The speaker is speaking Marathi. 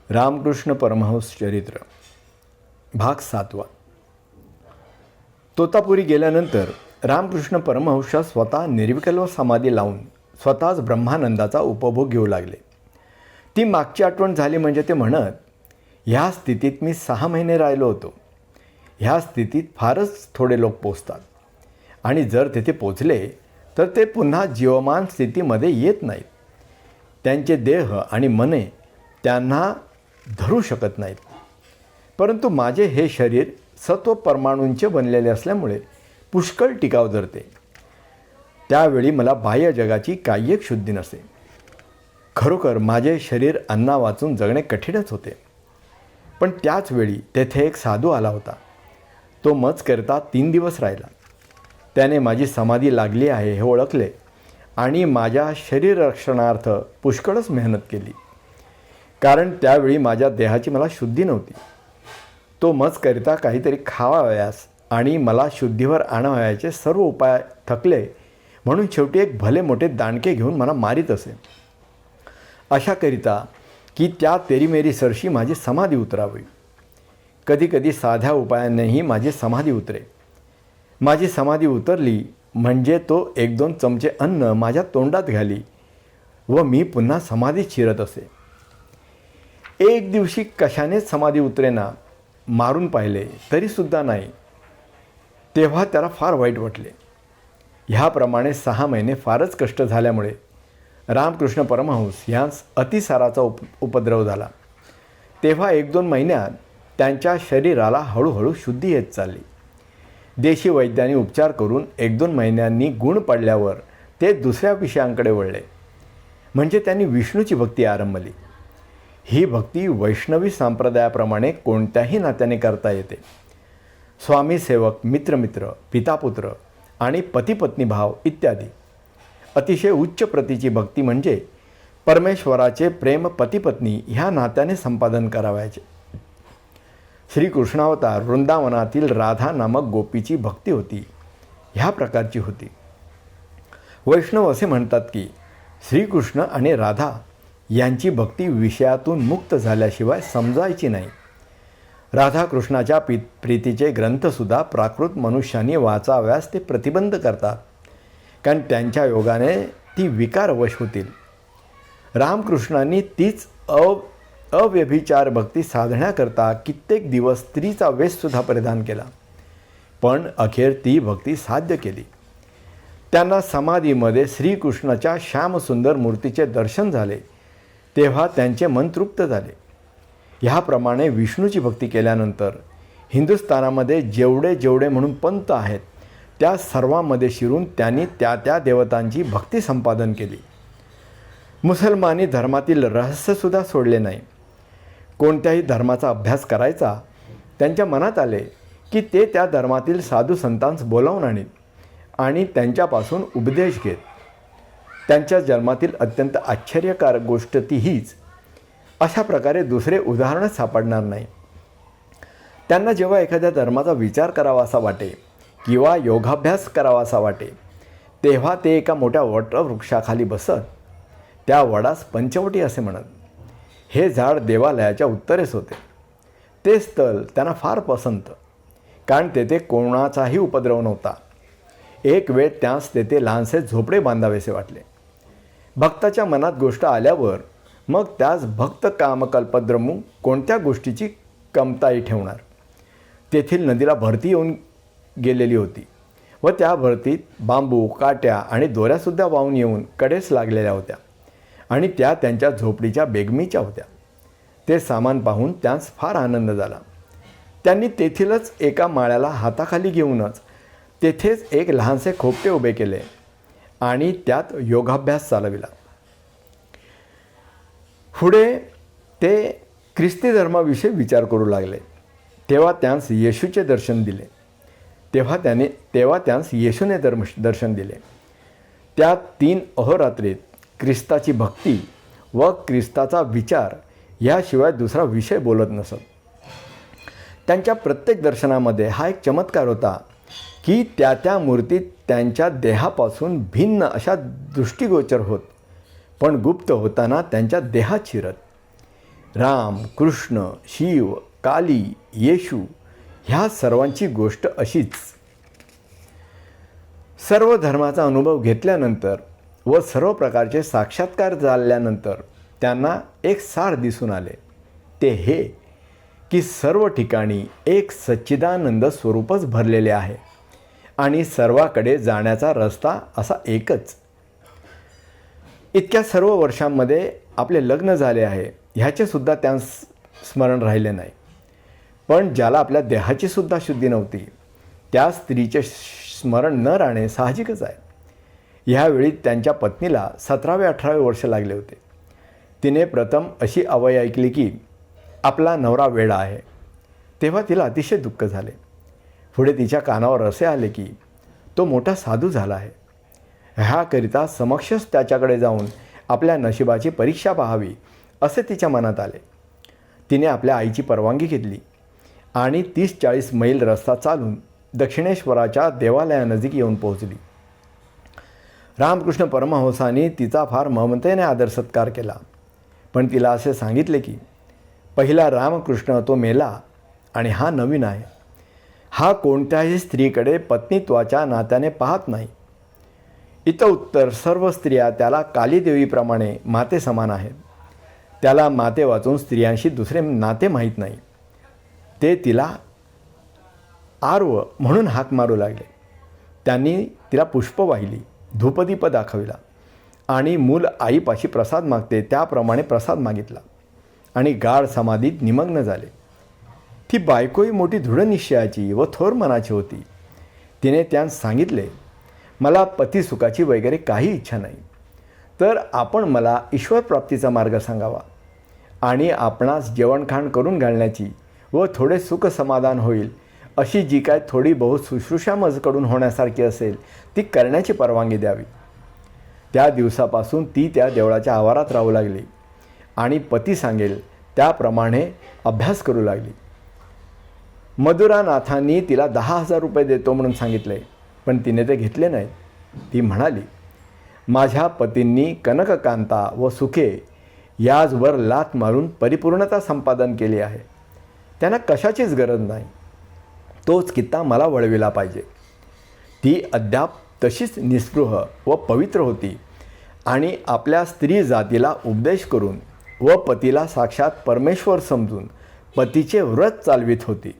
रामकृष्ण परमहंस चरित्र भाग 7. तोतापुरी गेल्यानंतर रामकृष्ण परमहंस स्वतः निर्विकल्प समाधी लावून स्वतःच ब्रह्मानंदाचा उपभोग घेऊ लागले. ती मागची आठवण झाली म्हणजे ते म्हणत, ह्या स्थितीत मी 6 महिने राहिलो होतो. ह्या स्थितीत फारच थोडे लोक पोचतात आणि जर तेथे पोचले तर ते पुन्हा जीवमान स्थितीमध्ये येत नाहीत. त्यांचे देह आणि मने त्यांना धरू शकत नाहीत. परंतु माझे हे शरीर सत्व परमाणूंचे बनलेले असल्यामुळे पुष्कळ टिकाव धरते. त्यावेळी मला बाह्य जगाची काही एक शुद्धी नसे. खरोखर माझे शरीर अन्ना वाचून जगणे कठीणच होते. पण त्याच वेळी तेथे एक साधू आला होता. तो मज करता 3 दिवस राहिला. त्याने माझी समाधी लागली आहे हे ओळखले आणि माझ्या शरीर रक्षणार्थ पुष्कळच मेहनत केली. कारण त्यावेळी माझ्या देहाची मला शुद्धी नव्हती. तो मजकरिता काहीतरी खावावयास आणि मला शुद्धीवर आणावयाचे सर्व उपाय थकले म्हणून शेवटी एक भले मोठे दांडके घेऊन मला मारीत असे. अशाकरिता की त्या तेरीमेरी सरशी माझी समाधी उतरावी. कधीकधी साध्या उपायानेही माझी समाधी उतरे. माझी समाधी उतरली म्हणजे तो 1-2 चमचे अन्न माझ्या तोंडात घाली व मी पुन्हा समाधीत शिरत असे. एक दिवशी कशानेच समाधी उतरेना. मारून पाहिले तरीसुद्धा नाही. तेव्हा त्याला फार वाईट वाटले. ह्याप्रमाणे 6 महिने फारच कष्ट झाल्यामुळे रामकृष्ण परमहंस यांस अतिसाराचा उपद्रव झाला. तेव्हा 1-2 महिन्यात त्यांच्या शरीराला हळूहळू शुद्धी येत चालली. देशी वैद्यांनी उपचार करून 1-2 महिन्यांनी गुण पडल्यावर ते दुसऱ्या विषयांकडे वळले. म्हणजे त्यांनी विष्णूची भक्ती आरंभली. ही भक्ती वैष्णवी संप्रदायाप्रमाणे कोणत्याही नात्याने करता येते. स्वामी सेवक, मित्रमित्र, पितापुत्र आणि पतीपत्नी भाव इत्यादी. अतिशय उच्च प्रतीची भक्ती म्हणजे परमेश्वराचे प्रेम पतीपत्नी ह्या नात्याने संपादन करावयाचे. श्रीकृष्णावतार वृंदावनातील राधा नामक गोपीची भक्ती होती ह्या प्रकारची होती. वैष्णव असे म्हणतात की श्रीकृष्ण आणि राधा यांची भक्ती विषयातून मुक्त झाल्याशिवाय समजायची नाही. राधाकृष्णाच्या प्रीतीचे ग्रंथसुद्धा प्राकृत मनुष्याने वाचाव्यास ते प्रतिबंध करतात, कारण त्यांच्या योगाने ती विकारवश होतील. रामकृष्णांनी तीच अव्यभिचार भक्ती साधण्याकरता कित्येक दिवस स्त्रीचा वेशसुद्धा परिधान केला, पण अखेर ती भक्ती साध्य केली. त्यांना समाधीमध्ये श्रीकृष्णाच्या श्यामसुंदर मूर्तीचे दर्शन झाले तेव्हा त्यांचे मन तृप्त झाले. ह्याप्रमाणे विष्णूची भक्ती केल्यानंतर हिंदुस्थानामध्ये जेवढे म्हणून पंथ आहेत त्या सर्वांमध्ये शिरून त्यांनी त्या देवतांची भक्ती संपादन केली. मुसलमानी धर्मातील रहस्यसुद्धा सोडले नाही. कोणत्याही धर्माचा अभ्यास करायचा त्यांच्या मनात आले की ते त्या धर्मातील साधू संतांस बोलावून आणीत आणि त्यांच्यापासून उपदेश घेत. त्यांच्या जन्मातील अत्यंत आश्चर्यकारक गोष्ट ती हीच. अशा प्रकारे दुसरे उदाहरणच सापडणार नाही. त्यांना जेव्हा एखाद्या धर्माचा विचार करावासा वाटे किंवा योगाभ्यास करावासा वाटे तेव्हा ते एका मोठ्या वटवृक्षाखाली बसत. त्या वडास पंचवटी असे म्हणत. हे झाड देवालयाच्या उत्तरेस होते. ते स्थळ त्यांना फार पसंत, कारण तेथे कोणाचाही उपद्रव नव्हता. एक वेळ त्यास तेथे लहानसे झोपडे बांधावेसे वाटले. भक्ताच्या मनात गोष्ट आल्यावर मग त्यास भक्त कामकल्पद्रमू कोणत्या गोष्टीची कमताई ठेवणार. तेथील नदीला भरती येऊन गेलेली होती व त्या भरतीत बांबू, काट्या आणि दोऱ्यासुद्धा वाहून येऊन कडेस लागलेल्या होत्या आणि त्या त्यांच्या झोपडीच्या बेगमीच्या होत्या. ते सामान पाहून त्यांस फार आनंद झाला. त्यांनी तेथीलच एका माळ्याला हाताखाली घेऊनच तेथेच एक लहानसे खोपटे उभे केले आणि त्यात योगाभ्यास चालविला. पुढे ते ख्रिस्ती धर्माविषयी विचार करू लागले. तेव्हा त्यांस येशूचे दर्शन दिले. तेव्हा त्यांस येशूने दर्शन दिले. त्या 3 अहोरात्रीत ख्रिस्ताची भक्ती व ख्रिस्ताचा विचार याशिवाय दुसरा विषय बोलत नसत. त्यांच्या प्रत्येक दर्शनामध्ये हा एक चमत्कार होता की त्या मूर्तीत त्यांच्या देहापासून भिन्न अशा दृष्टिगोचर होत, पण गुप्त होताना त्यांच्या देहात शिरत. राम, कृष्ण, शिव, काली, येशू ह्या सर्वांची गोष्ट अशीच. सर्व धर्माचा अनुभव घेतल्यानंतर व सर्व प्रकारचे साक्षात्कार झाल्यानंतर त्यांना एक सार दिसून आले. ते हे की सर्व ठिकाणी एक सच्चिदानंद स्वरूपच भरलेले आहे आणि सर्वाकडे जाण्याचा रस्ता असा एकच. इतक्या सर्व वर्षांमध्ये आपले लग्न झाले आहे ह्याचे सुद्धा त्यांना स्मरण राहिले नाही. पण ज्याला आपल्या देहाची सुद्धा शुद्धी नव्हती त्या स्त्रीचे स्मरण न राहणे साहजिकच आहे. ह्यावेळी त्यांच्या पत्नीला 17-18 वर्ष लागले होते. तिने प्रथम अशी अवय ऐकली की आपला नवरा वेडा आहे. तेव्हा तिला अतिशय दुःख झाले. पुढे तिच्या कानावर असे आले की तो मोठा साधू झाला आहे. ह्याकरिता समक्षच त्याच्याकडे जाऊन आपल्या नशिबाची परीक्षा पाहावी असे तिच्या मनात आले. तिने आपल्या आईची परवानगी घेतली आणि 30-40 मैल रस्ता चालून दक्षिणेश्वराच्या देवालयानजीक येऊन पोहोचली. रामकृष्ण परमहंसांनी तिचा फार ममतेने आदर सत्कार केला. पण तिला असे सांगितले की पहिला रामकृष्ण तो मेला आणि हा नवीन आहे. हा कोणत्याही स्त्रीकडे पत्नीत्वाच्या नात्याने पाहत नाही. इतउत्तर सर्व स्त्रिया त्याला कालीदेवीप्रमाणे माते समान आहेत. त्याला माते वाचून स्त्रियांशी दुसरे नाते माहीत नाही. ते तिला आर्व म्हणून हाक मारू लागले. त्यांनी तिला पुष्प वाहिली, धूपदीप दाखविला आणि मूल आईपाशी प्रसाद मागते त्याप्रमाणे प्रसाद मागितला आणि गाढ समाधीत निमग्न झाले. ती बायकोही मोठी दृढनिश्चयाची व थोर मनाची होती. तिने त्यांस सांगितले, मला पतिसुखाची वगैरे काही इच्छा नाही, तर आपण मला ईश्वरप्राप्तीचा मार्ग सांगावा आणि आपणास जेवणखाण करून घालण्याची व थोडे सुख समाधान होईल अशी जी काय थोडी बहुत शुश्रूषा माझकडून होण्यासारखी असेल ती करण्याची परवानगी द्यावी. त्या दिवसापासून ती त्या देवळाच्या आवारात राहू लागली आणि पती सांगेल त्याप्रमाणे अभ्यास करू लागली. मधुरानाथांनी तिला 10,000 रुपये देतो म्हणून सांगितले, पण तिने ते घेतले नाहीत. ती म्हणाली, माझ्या पतींनी कनककांता व सुखे याचवर लाथ मारून परिपूर्णता संपादन केली आहे. त्यांना कशाचीच गरज नाही. तोच कित्ता मला वळविला पाहिजे. ती अद्याप तशीच निस्पृह व पवित्र होती आणि आपल्या स्त्री जातीला उपदेश करून व पतीला साक्षात परमेश्वर समजून पतीचे व्रत चालवित होती.